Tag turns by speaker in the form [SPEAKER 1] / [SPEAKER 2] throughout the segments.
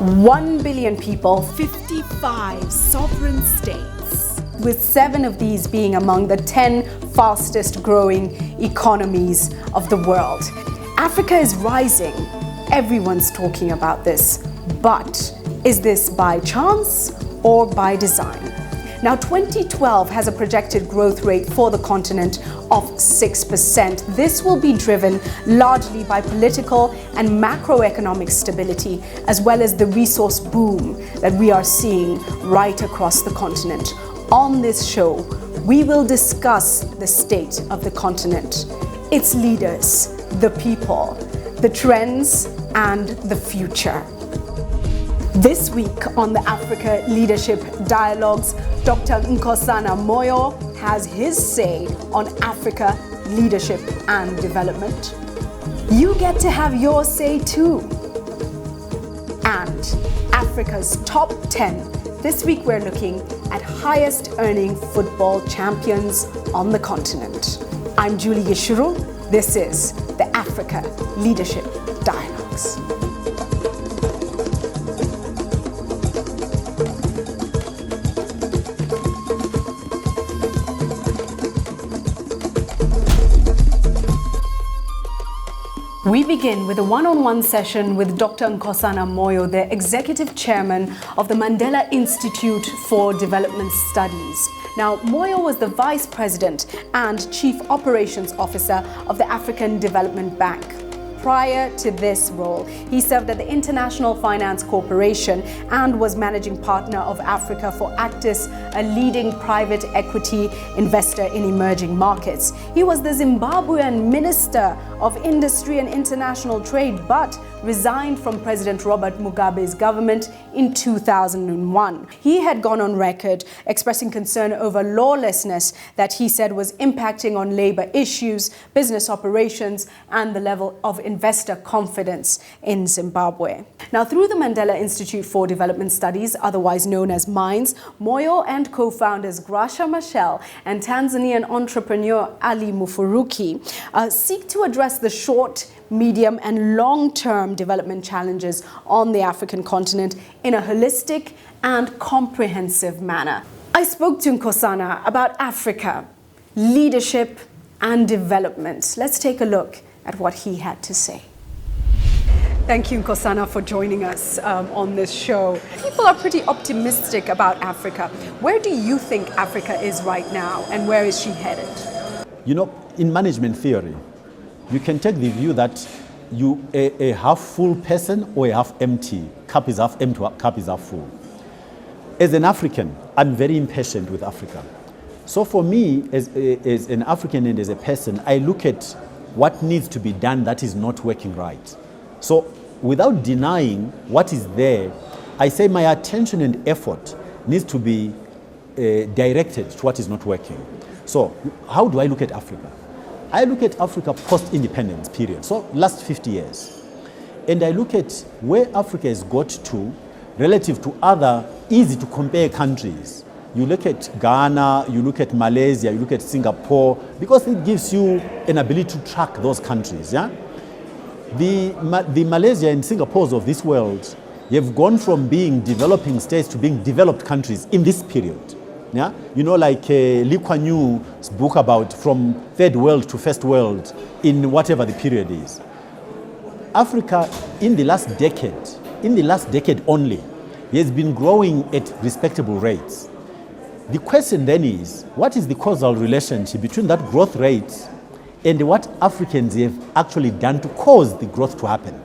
[SPEAKER 1] 1 billion people,
[SPEAKER 2] 55 sovereign states,
[SPEAKER 1] with 7 of these being among the 10 fastest growing economies of the world. Africa is rising. Everyone's talking about this. But is this by chance or by design? Now, 2012 has a projected growth rate for the continent of 6%. This will be driven largely by political and macroeconomic stability, as well as the resource boom that we are seeing right across the continent. On this show, we will discuss the state of the continent, its leaders, the people, the trends, and the future. This week on the Africa Leadership Dialogues, Dr. Nkosana Moyo has his say on Africa leadership and development. You get to have your say too. And Africa's top 10. This week we're looking at highest earning football champions on the continent. I'm Julie Gichuru. This is the Africa Leadership Dialogues. We begin with a one-on-one session with Dr. Nkosana Moyo, the Executive Chairman of the Mandela Institute for Development Studies. Now, Moyo was the Vice President and Chief Operations Officer of the African Development Bank. Prior to this role, he served at the International Finance Corporation and was managing partner of Africa for Actis, a leading private equity investor in emerging markets. He was the Zimbabwean Minister of Industry and International Trade, but resigned from President Robert Mugabe's government in 2001. He had gone on record expressing concern over lawlessness that he said was impacting on labor issues, business operations, and the level of investor confidence in Zimbabwe. Now, through the Mandela Institute for Development Studies, otherwise known as MINDS, Moyo and co-founders Gracia Machel and Tanzanian entrepreneur Ali Mufuruki seek to address the short, medium, and long-term development challenges on the African continent in a holistic and comprehensive manner. I spoke to Nkosana about Africa, leadership, and development. Let's take a look at what he had to say. Thank you, Nkosana, for joining us on this show. People are pretty optimistic about Africa. Where do you think Africa is right now, and where is she headed?
[SPEAKER 3] You know, in management theory, you can take the view that a half-full person or a half-empty, cup is half empty, cup is half full. As an African, I'm very impatient with Africa. So for me, as an African and as a person, I look at what needs to be done that is not working right. So without denying what is there, I say my attention and effort needs to be directed to what is not working. So how do I look at Africa? I look at Africa post-independence period, so last 50 years. And I look at where Africa has got to relative to other easy to compare countries. You look at Ghana, you look at Malaysia, you look at Singapore, because it gives you an ability to track those countries. Yeah? The Malaysia and Singapores of this world have gone from being developing states to being developed countries in this period. Yeah? You know, like Lee Kuan Yew's book about from third world to first world in whatever the period is. Africa in the last decade only, has been growing at respectable rates. The question then is, what is the causal relationship between that growth rate and what Africans have actually done to cause the growth to happen?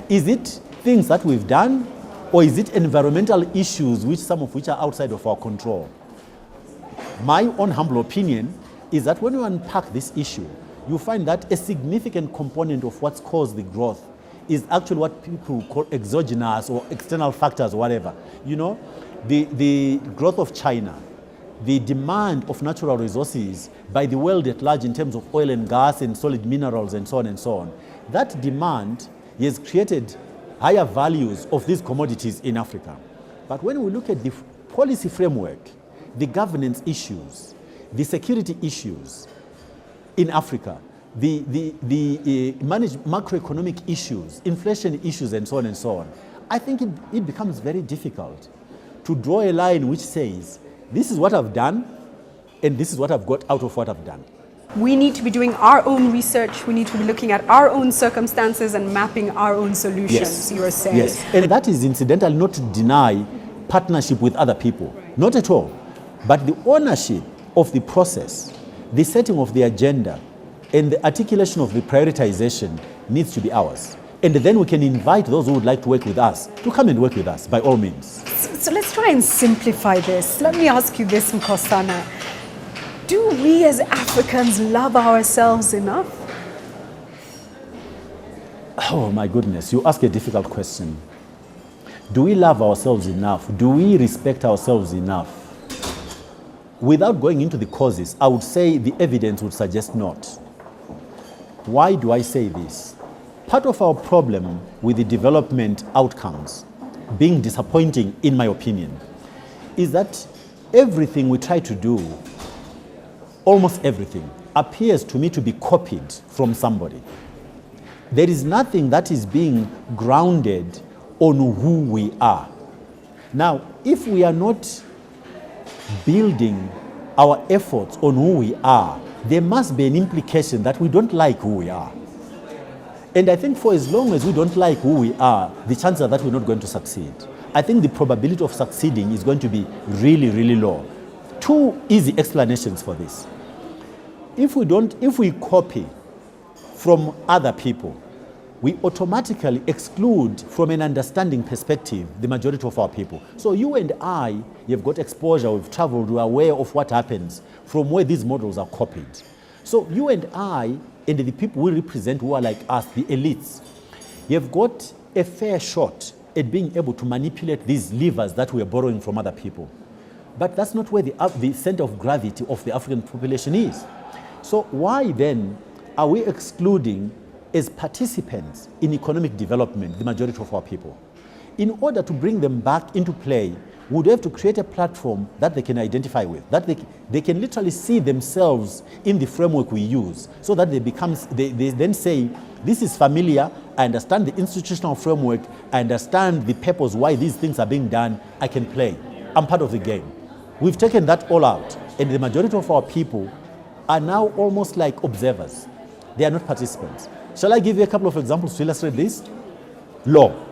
[SPEAKER 3] Is it things that we've done, or is it environmental issues, some of which are outside of our control? My own humble opinion is that when you unpack this issue, you find that a significant component of what's caused the growth is actually what people call exogenous or external factors or whatever. You know, the growth of China, the demand of natural resources by the world at large in terms of oil and gas and solid minerals and so on and so on. That demand has created higher values of these commodities in Africa. But when we look at the policy framework, the governance issues, the security issues in Africa, the macroeconomic issues, inflation issues, and so on, I think it becomes very difficult to draw a line which says, this is what I've done, and this is what I've got out of what I've done.
[SPEAKER 1] We need to be doing our own research. We need to be looking at our own circumstances and mapping our own solutions,
[SPEAKER 3] Yes.
[SPEAKER 1] you are saying.
[SPEAKER 3] Yes, and that is incidental not to deny partnership with other people, not at all. But the ownership of the process, the setting of the agenda, and the articulation of the prioritization needs to be ours. And then we can invite those who would like to work with us to come and work with us, by all means.
[SPEAKER 1] So let's try and simplify this. Let me ask you this, Nkosana. Do we as Africans love ourselves enough?
[SPEAKER 3] Oh my goodness, you ask a difficult question. Do we love ourselves enough? Do we respect ourselves enough? Without going into the causes, I would say the evidence would suggest not. Why do I say this? Part of our problem with the development outcomes being disappointing, in my opinion, is that everything we try to do, almost everything, appears to me to be copied from somebody. There is nothing that is being grounded on who we are. Now, if we are not building our efforts on who we are, there must be an implication that we don't like who we are. And I think for as long as we don't like who we are, the chances are that we're not going to succeed. I think the probability of succeeding is going to be really, really low. Two easy explanations for this. If we copy from other people, we automatically exclude from an understanding perspective the majority of our people. So you and I, you've got exposure, we've traveled, we're aware of what happens from where these models are copied. So you and I, and the people we represent who are like us, the elites, you've got a fair shot at being able to manipulate these levers that we are borrowing from other people. But that's not where the center of gravity of the African population is. So why then are we excluding, as participants in economic development, the majority of our people? In order to bring them back into play, we would have to create a platform that they can identify with, that they can literally see themselves in the framework we use, so that they then say, this is familiar, I understand the institutional framework, I understand the purpose why these things are being done, I can play, I'm part of the game. We've taken that all out, and the majority of our people are now almost like observers. They are not participants. Shall I give you a couple of examples to illustrate this? Law.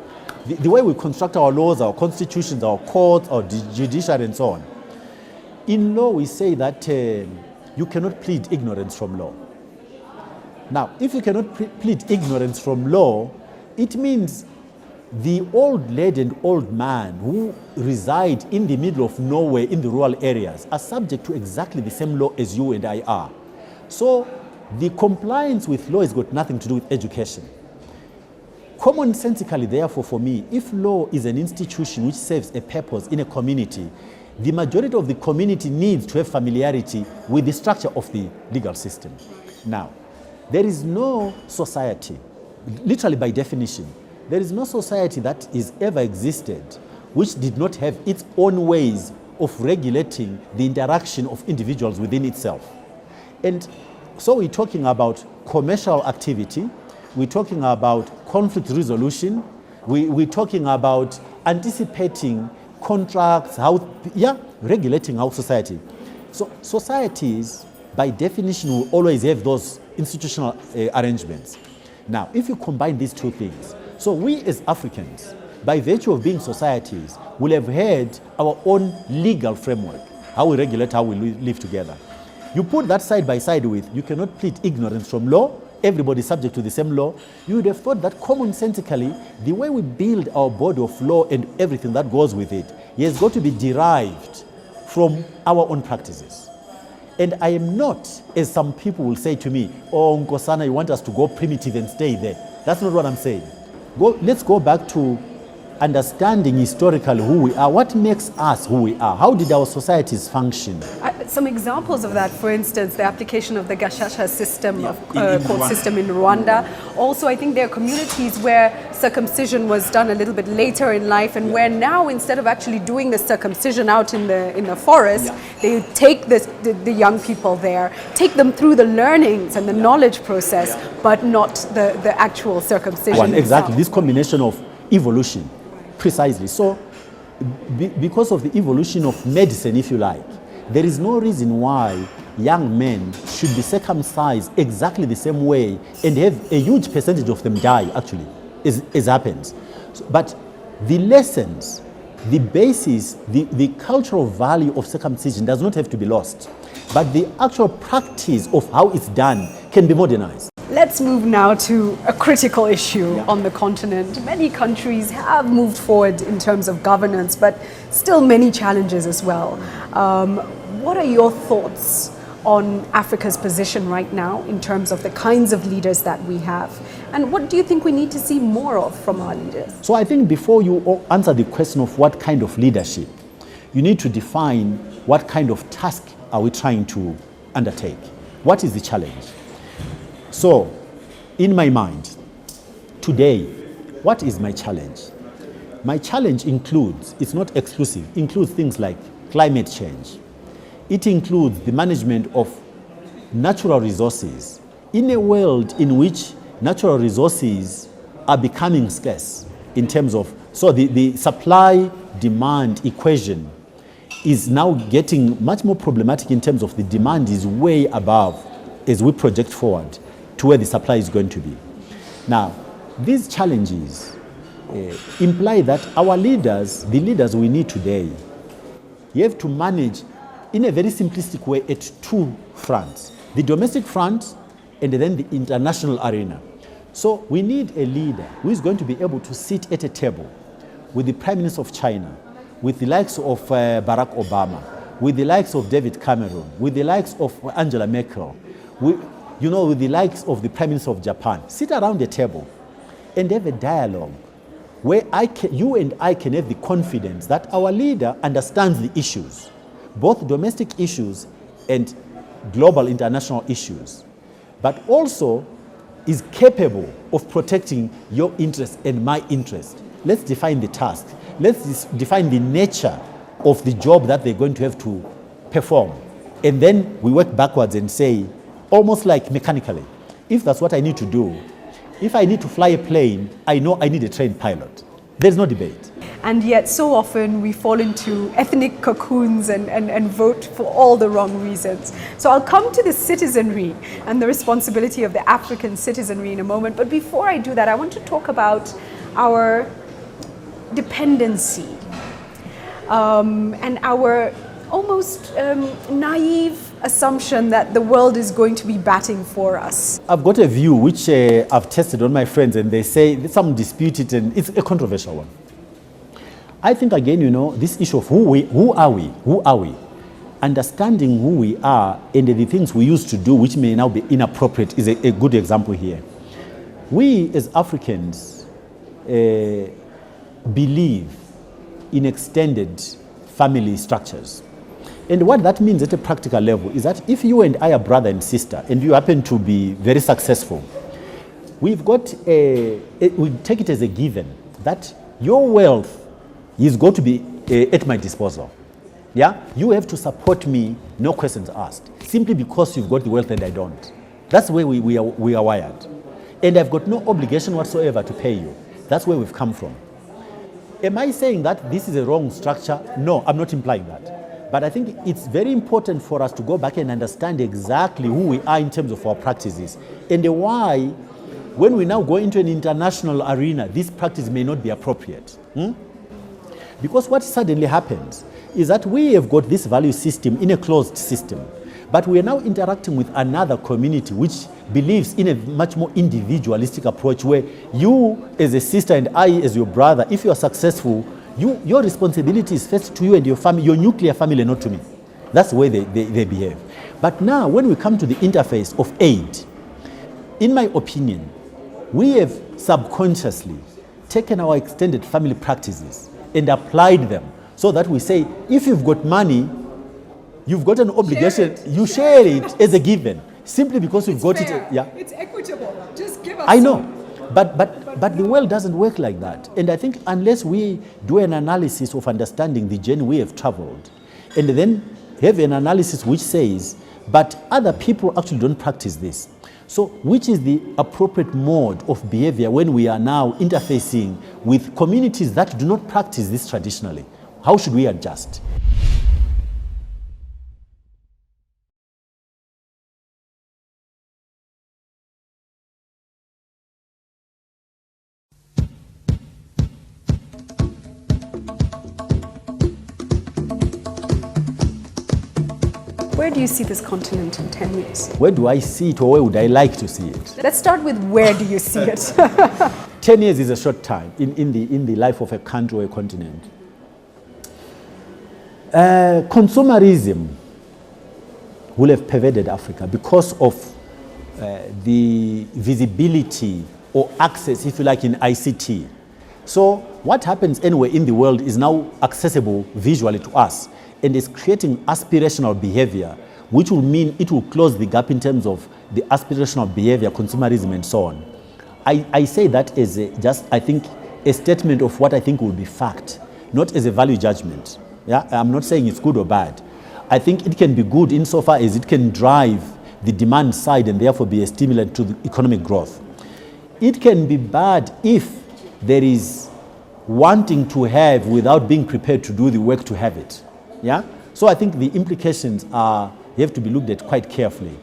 [SPEAKER 3] The way we construct our laws, our constitutions, our courts, our judiciary, and so on. In law, we say that you cannot plead ignorance from law. Now, if you cannot plead ignorance from law, it means the old lady and old man who reside in the middle of nowhere in the rural areas are subject to exactly the same law as you and I are. So the compliance with law has got nothing to do with education. Commonsensically, therefore, for me, if law is an institution which serves a purpose in a community, the majority of the community needs to have familiarity with the structure of the legal system. Now, there is no society, literally by definition, there is no society that is ever existed which did not have its own ways of regulating the interaction of individuals within itself. And so we're talking about commercial activity, we're talking about conflict resolution, we're talking about anticipating contracts, regulating our society. So societies, by definition, will always have those institutional arrangements. Now, if you combine these two things, so we as Africans, by virtue of being societies, will have had our own legal framework, how we regulate, how we live together. You put that side by side with, you cannot plead ignorance from law, everybody is subject to the same law. You would have thought that commonsensically, the way we build our body of law and everything that goes with it, has got to be derived from our own practices. And I am not, as some people will say to me, oh, Nkosana, you want us to go primitive and stay there. That's not what I'm saying. Let's go back to understanding historically who we are. What makes us who we are? How did our societies function?
[SPEAKER 1] Some examples of that, for instance, the application of the Gashasha system, court system in Rwanda. Also, I think there are communities where circumcision was done a little bit later in life, and where now, instead of actually doing the circumcision out in the forest, they take the young people there, take them through the learnings and the knowledge process, but not the actual circumcision.
[SPEAKER 3] Exactly, this combination of evolution. Precisely. So, because of the evolution of medicine, if you like, there is no reason why young men should be circumcised exactly the same way and have a huge percentage of them die, actually, as happens. But the lessons, the basis, the cultural value of circumcision does not have to be lost. But the actual practice of how it's done can be modernized.
[SPEAKER 1] Let's move now to a critical issue on the continent. Many countries have moved forward in terms of governance, but still many challenges as well. What are your thoughts on Africa's position right now in terms of the kinds of leaders that we have? And what do you think we need to see more of from our leaders?
[SPEAKER 3] So I think before you answer the question of what kind of leadership, you need to define what kind of task are we trying to undertake. What is the challenge? So, in my mind, today, what is my challenge? My challenge includes, it's not exclusive, includes things like climate change. It includes the management of natural resources in a world in which natural resources are becoming scarce in terms of, so the supply-demand equation is now getting much more problematic in terms of the demand is way above as we project forward to where the supply is going to be. Now, these challenges imply that our leaders, the leaders we need today, you have to manage in a very simplistic way at two fronts, the domestic front and then the international arena. So we need a leader who is going to be able to sit at a table with the Prime Minister of China, with the likes of Barack Obama, with the likes of David Cameron, with the likes of Angela Merkel, with the likes of the Prime Minister of Japan, sit around the table and have a dialogue where you and I can have the confidence that our leader understands the issues, both domestic issues and global international issues, but also is capable of protecting your interest and my interest. Let's define the task. Let's define the nature of the job that they're going to have to perform. And then we work backwards and say, almost like mechanically, if that's what I need to do, if I need to fly a plane, I know I need a trained pilot. There's no debate.
[SPEAKER 1] And yet so often we fall into ethnic cocoons and vote for all the wrong reasons. So I'll come to the citizenry and the responsibility of the African citizenry in a moment. But before I do that, I want to talk about our dependency and our almost naive assumption that the world is going to be batting for us.
[SPEAKER 3] I've got a view which I've tested on my friends, and they say some dispute it, and it's a controversial one. I think again, this issue of who are we? Understanding who we are and the things we used to do which may now be inappropriate is a good example here. We as Africans believe in extended family structures. And what that means at a practical level is that if you and I are brother and sister and you happen to be very successful, we take it as a given that your wealth is going to be at my disposal. Yeah? You have to support me, no questions asked, simply because you've got the wealth and I don't. That's the way we are wired. And I've got no obligation whatsoever to pay you. That's where we've come from. Am I saying that this is a wrong structure? No, I'm not implying that. But I think it's very important for us to go back and understand exactly who we are in terms of our practices and why, when we now go into an international arena, this practice may not be appropriate. Because what suddenly happens is that we have got this value system in a closed system, but we are now interacting with another community which believes in a much more individualistic approach where you as a sister and I as your brother, if you are successful, your responsibility is first to you and your family, your nuclear family, not to me. That's the way they behave. But now, when we come to the interface of aid, in my opinion, we have subconsciously taken our extended family practices and applied them so that we say, if you've got money, you've got an obligation, you share it as a given, simply because you've got
[SPEAKER 2] fair.
[SPEAKER 3] it. Yeah.
[SPEAKER 2] It's equitable. Just give us
[SPEAKER 3] I know.
[SPEAKER 2] some.
[SPEAKER 3] But the world doesn't work like that. And I think unless we do an analysis of understanding the journey we have traveled, and then have an analysis which says But other people actually don't practice this. So which is the appropriate mode of behavior when we are now interfacing with communities that do not practice this traditionally? How should we adjust?
[SPEAKER 1] Where do you see this continent in 10 years?
[SPEAKER 3] Where do I see it, or where would I like to see it?
[SPEAKER 1] Let's start with where do you see it?
[SPEAKER 3] 10 years is a short time in the life of a country or a continent. Consumerism will have pervaded Africa because of the visibility or access, if you like, in ICT. So what happens anywhere in the world is now accessible visually to us, and is creating aspirational behavior, which will mean it will close the gap in terms of the aspirational behavior, consumerism, and so on. I say that as I think, a statement of what I think will be fact, not as a value judgment. Yeah, I'm not saying it's good or bad. I think it can be good insofar as it can drive the demand side and therefore be a stimulant to the economic growth. It can be bad if there is wanting to have without being prepared to do the work to have it. Yeah? So I think the implications have to be looked at quite carefully.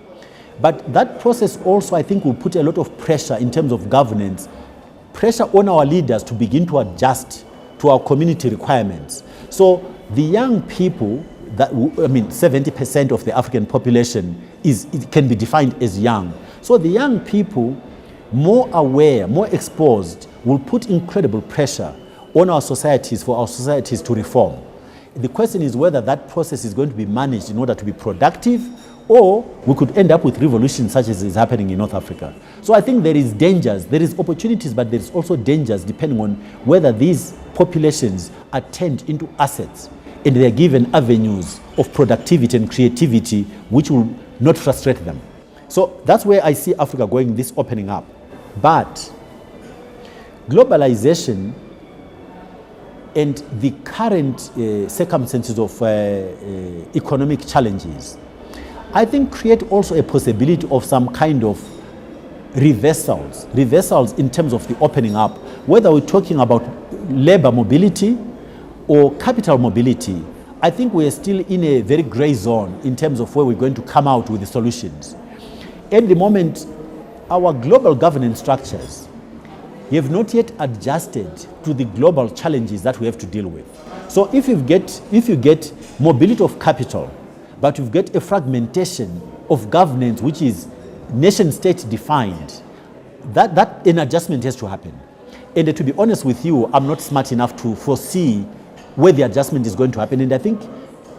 [SPEAKER 3] But that process also, I think, will put a lot of pressure in terms of governance, pressure on our leaders to begin to adjust to our community requirements. So the young people, 70% of the African population it can be defined as young. So the young people, more aware, more exposed, will put incredible pressure on our societies for our societies to reform. The question is whether that process is going to be managed in order to be productive, or we could end up with revolution such as is happening in North Africa. So I think there is dangers, there is opportunities, but there is also dangers depending on whether these populations are turned into assets and they are given avenues of productivity and creativity which will not frustrate them. So that's where I see Africa going, this opening up. But globalization and the current circumstances of economic challenges, I think create also a possibility of some kind of reversals in terms of the opening up, whether we're talking about labor mobility or capital mobility. I think we are still in a very gray zone in terms of where we're going to come out with the solutions. At the moment, our global governance structures have not yet adjusted to the global challenges that we have to deal with. So if you get mobility of capital, but you've got a fragmentation of governance which is nation-state defined, that an adjustment has to happen. And to be honest with you, I'm not smart enough to foresee where the adjustment is going to happen. And I think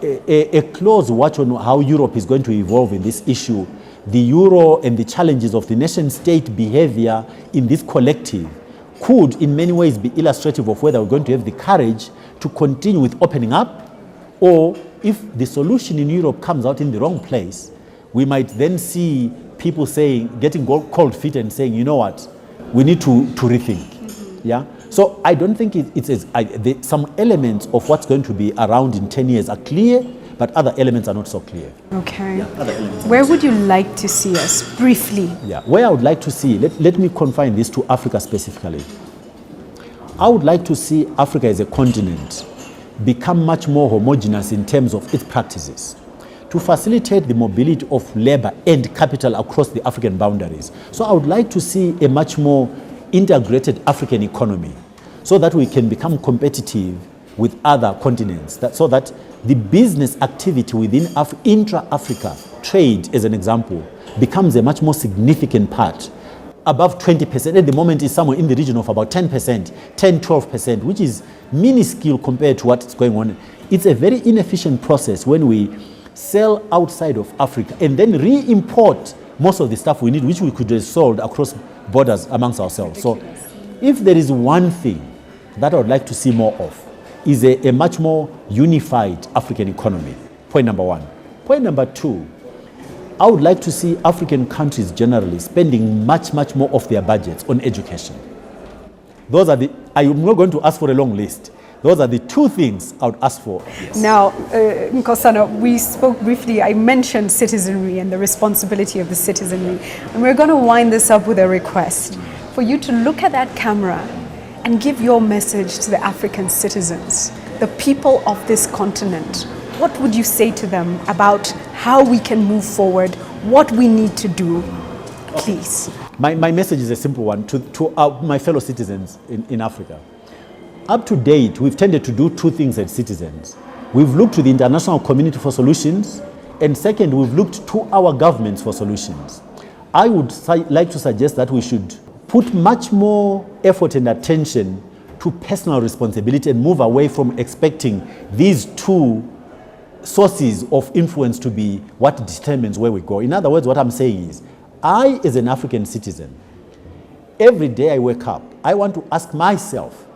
[SPEAKER 3] a close watch on how Europe is going to evolve in this issue, the euro and the challenges of the nation-state behavior in this collective could in many ways be illustrative of whether we're going to have the courage to continue with opening up, or if the solution in Europe comes out in the wrong place, we might then see people getting cold feet and saying, you know what, we need to rethink. Mm-hmm. Yeah. So I don't think some elements of what's going to be around in 10 years are clear, but other elements are not so clear.
[SPEAKER 1] Okay. Yeah, where would you like to see us, briefly? Yeah,
[SPEAKER 3] where I would like to see, let me confine this to Africa specifically. I would like to see Africa as a continent become much more homogeneous in terms of its practices, to facilitate the mobility of labor and capital across the African boundaries. So I would like to see a much more integrated African economy so that we can become competitive with other continents, so that the business activity within intra-Africa, trade as an example, becomes a much more significant part. Above 20%, at the moment is somewhere in the region of about 10%, 10-12%, which is minuscule compared to what's going on. It's a very inefficient process when we sell outside of Africa and then re-import most of the stuff we need, which we could have sold across borders amongst ourselves. So if there is one thing that I would like to see more of, is a much more unified African economy. Point number one. Point number two, I would like to see African countries generally spending much more of their budgets on education. I'm not going to ask for a long list, Those are the two things I would ask for. Yes.
[SPEAKER 1] Now, Nkosana, we spoke briefly, I mentioned citizenry and the responsibility of the citizenry. And we're going to wind this up with a request for you to look at that camera and give your message to the African citizens, the people of this continent. What would you say to them about how we can move forward, what we need to do, please?
[SPEAKER 3] My message is a simple one to my fellow citizens in Africa. Up to date, we've tended to do two things as citizens. We've looked to the international community for solutions, and second, we've looked to our governments for solutions. I would like to suggest that we should put much more effort and attention to personal responsibility and move away from expecting these two sources of influence to be what determines where we go. In other words, what I'm saying is, I, as an African citizen, every day I wake up, I want to ask myself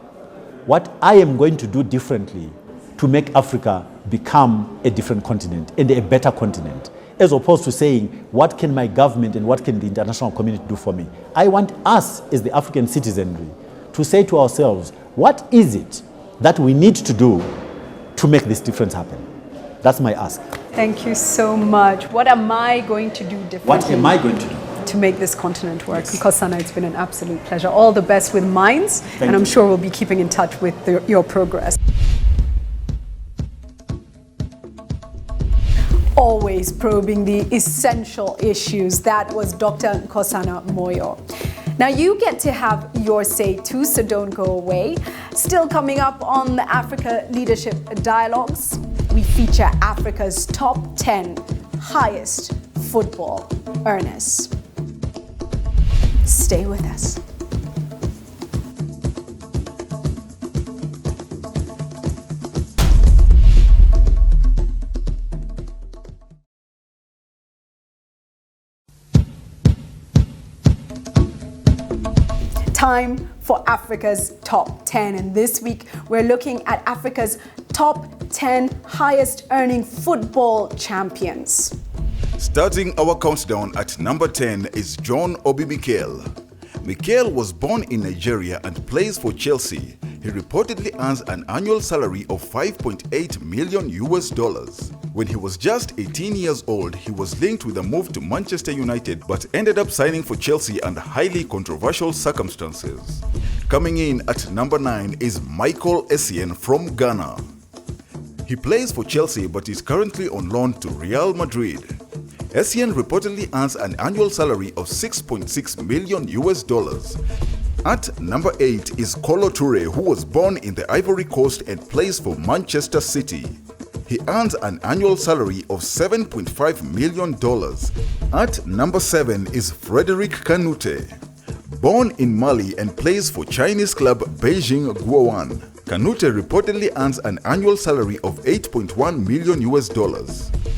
[SPEAKER 3] what I am going to do differently to make Africa become a different continent and a better continent, as opposed to saying, what can my government and what can the international community do for me? I want us, as the African citizenry, to say to ourselves, what is it that we need to do to make this difference happen? That's my ask.
[SPEAKER 1] Thank you so much. What am I going to do differently?
[SPEAKER 3] What am I going to do
[SPEAKER 1] to make this continent work?
[SPEAKER 3] Yes.
[SPEAKER 1] Nkosana, it's been an absolute pleasure. All the best with Minds, and I'm sure we'll be keeping in touch with your progress. Always probing the essential issues. That was Dr. Nkosana Moyo. Now you get to have your say too, so don't go away. Still coming up on the Africa Leadership Dialogues, we feature Africa's top 10 highest football earners. Stay with us. Time for Africa's top 10, and this week we're looking at Africa's top 10 highest earning football champions.
[SPEAKER 4] Starting our countdown at number 10 is John Obi Mikel. Mikel was born in Nigeria and plays for Chelsea. He reportedly earns an annual salary of $5.8 million. When he was just 18 years old, he was linked with a move to Manchester United but ended up signing for Chelsea under highly controversial circumstances. Coming in at number 9 is Michael Essien from Ghana. He plays for Chelsea but is currently on loan to Real Madrid. Essien reportedly earns an annual salary of $6.6 million. At number 8 is Kolo Toure, who was born in the Ivory Coast and plays for Manchester City. He earns an annual salary of $7.5 million. At number 7 is Frederic Kanute. Born in Mali and plays for Chinese club Beijing Guoan. Kanute reportedly earns an annual salary of $8.1 million.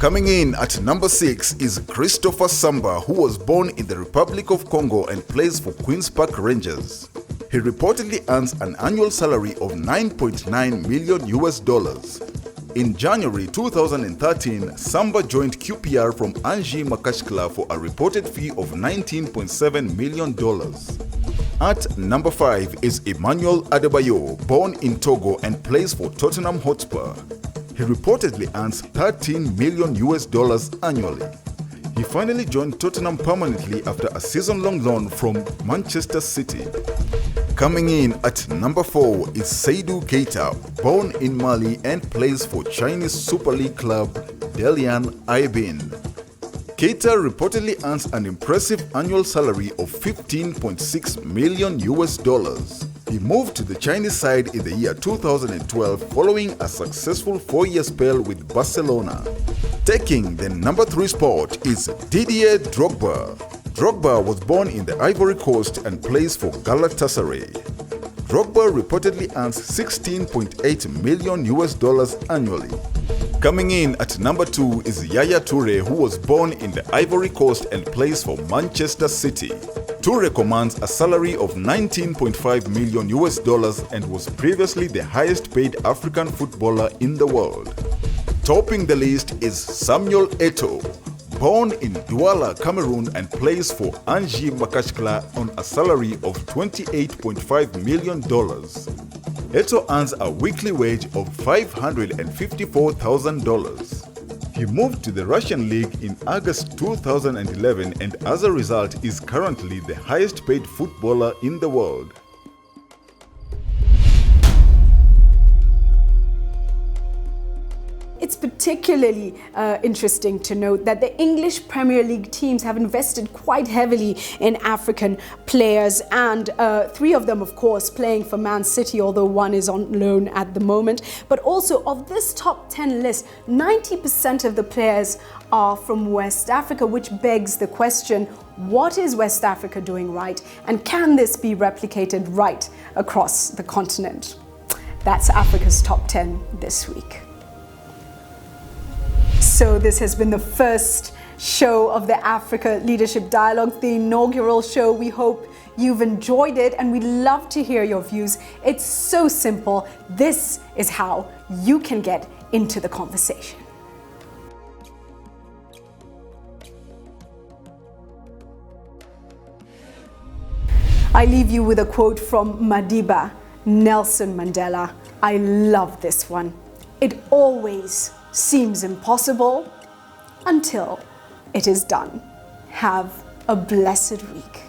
[SPEAKER 4] Coming in at number 6 is Christopher Samba, who was born in the Republic of Congo and plays for Queen's Park Rangers. He reportedly earns an annual salary of $9.9 million. In January 2013, Samba joined QPR from Angers Makashkla for a reported fee of $19.7 million. At number 5 is Emmanuel Adebayo, born in Togo and plays for Tottenham Hotspur. He reportedly earns $13 million annually. He finally joined Tottenham permanently after a season-long loan from Manchester City. Coming in at number 4 is Seydou Keita, born in Mali and plays for Chinese Super League club Dalian Aibin. Keita reportedly earns an impressive annual salary of $15.6 million. He moved to the Chinese side in the year 2012 following a successful 4-year spell with Barcelona. Taking the number 3 spot is Didier Drogba. Drogba was born in the Ivory Coast and plays for Galatasaray. Drogba reportedly earns $16.8 million annually. Coming in at number 2 is Yaya Toure, who was born in the Ivory Coast and plays for Manchester City. Toure commands a salary of $19.5 million and was previously the highest paid African footballer in the world. Topping the list is Samuel Eto'o, born in Douala, Cameroon and plays for Angers Makashkla on a salary of $28.5 million. Eto earns a weekly wage of $554,000. He moved to the Russian league in August 2011 and as a result is currently the highest paid footballer in the world.
[SPEAKER 1] It's particularly interesting to note that the English Premier League teams have invested quite heavily in African players, and 3 of them, of course, playing for Man City, although one is on loan at the moment. But also, of this top 10 list, 90% of the players are from West Africa, which begs the question, what is West Africa doing right? And can this be replicated right across the continent? That's Africa's Top 10 this week. So this has been the first show of the Africa Leadership Dialogue, the inaugural show. We hope you've enjoyed it and we'd love to hear your views. It's so simple. This is how you can get into the conversation. I leave you with a quote from Madiba, Nelson Mandela. I love this one. It always seems impossible until it is done. Have a blessed week.